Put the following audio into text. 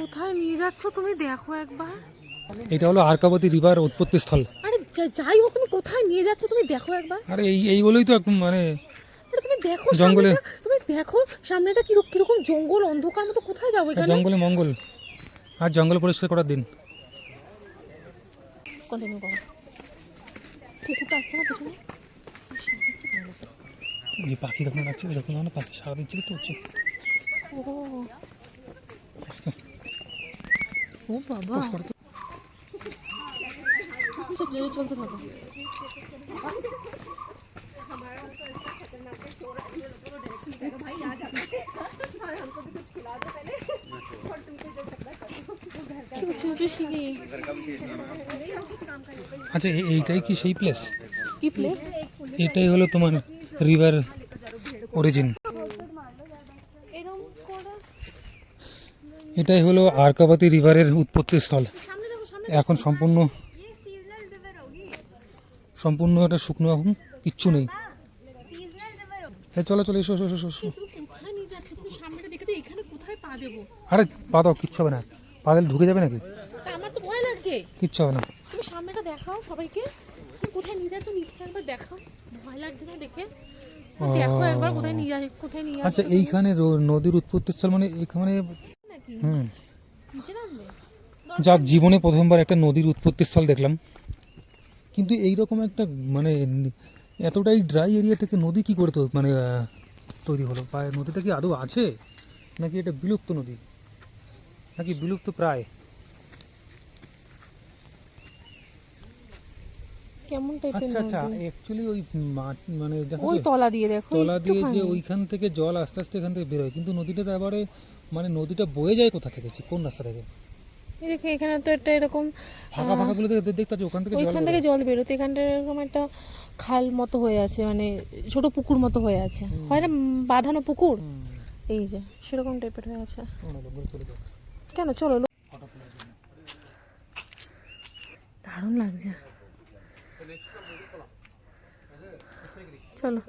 কোথায় নিয়ে যাচ্ছ তুমি দেখো একবার। এটা হলো আরকাবতী রিভার উৎপত্তি স্থল। আরে যাই হোক, তুমি কোথায় নিয়ে যাচ্ছ তুমি দেখো একবার। আরে এই বলেই তো মানে আরে তুমি দেখো জঙ্গলে, তুমি দেখো সামনেটা কিরকম জঙ্গল, অন্ধকার মতো। কোথায় যাবো এখানে? জঙ্গলে মঙ্গল। আর জঙ্গল পরিষ্কার করার দিন। কন্টিনিউ করো। কুকুরটা আসছে না পেছনে? এই পাখি যখন যাচ্ছে যখন না পাখি সারা দিচ্ছে তো হচ্ছে। ও বাবা, চলতে থাকো। আচ্ছা এইটাই কি সেই প্লেস? কি প্লেস? এটাই হলো তোমার রিভার অরিজিন। এটাই হলো আরকাবতী রিভারের উৎপত্তি স্থল। এখন সম্পূর্ণ এটা শুকনো, এখন কিচ্ছু নেই। চলো চলো, এসো এসো এসো এসো। আরে পা দাও, কিচ্ছু হবে না। পা দিলে ঢুকে যাবে নাকি? আমার তো ভয় লাগছে। কিচ্ছু হবে না। তুমি সামনেটা দেখাও সবাইকে, কোথায় নিয়ে যাচ্ছ নিচটা একবার দেখাও। ভয় লাগছে না দেখে? দেখো একবার কোথায় নিয়ে যাচ্ছ। আচ্ছা এইখানে নদীর উৎপত্তি স্থল মানে এখানে নাকি নিচে নামবে? যাক, জীবনে প্রথমবার একটা নদীর উৎপত্তি স্থল দেখলাম। কিন্তু এইরকম একটা মানে এতটাই ড্রাই এরিয়া থেকে নদী কি করে মানে তৈরি হলো? বা নদীটা কি আদৌ আছে, নাকি এটা বিলুপ্ত নদী, নাকি বিলুপ্ত প্রায়? কেমন টাইপের নদী? আচ্ছা অ্যাকচুয়ালি ওই মানে দেখো ওই তলা দিয়ে দেখো, তলা দিয়ে যে ওইখান থেকে জল আস্তে আস্তে এখান থেকে বের হয়, কিন্তু নদীটা তো এবারে মানে নদীটা বয়ে যায় কোথা থেকে, কোন রাস্তা থেকে? এখানে তো একটা এরকম ফাঁকা ফাঁকাগুলো দেখতে পাচ্ছি, ওখান থেকে জল বেরোতে এখানটা এরকম একটা খাল মতো হয়ে আছে, মানে ছোট পুকুর মতো হয়ে আছে, হয় না বাঁধানো পুকুর, এই যে সেরকম টাইপের হয়ে আছে। কেন, চলো। দারুণ লাগছে, চলো।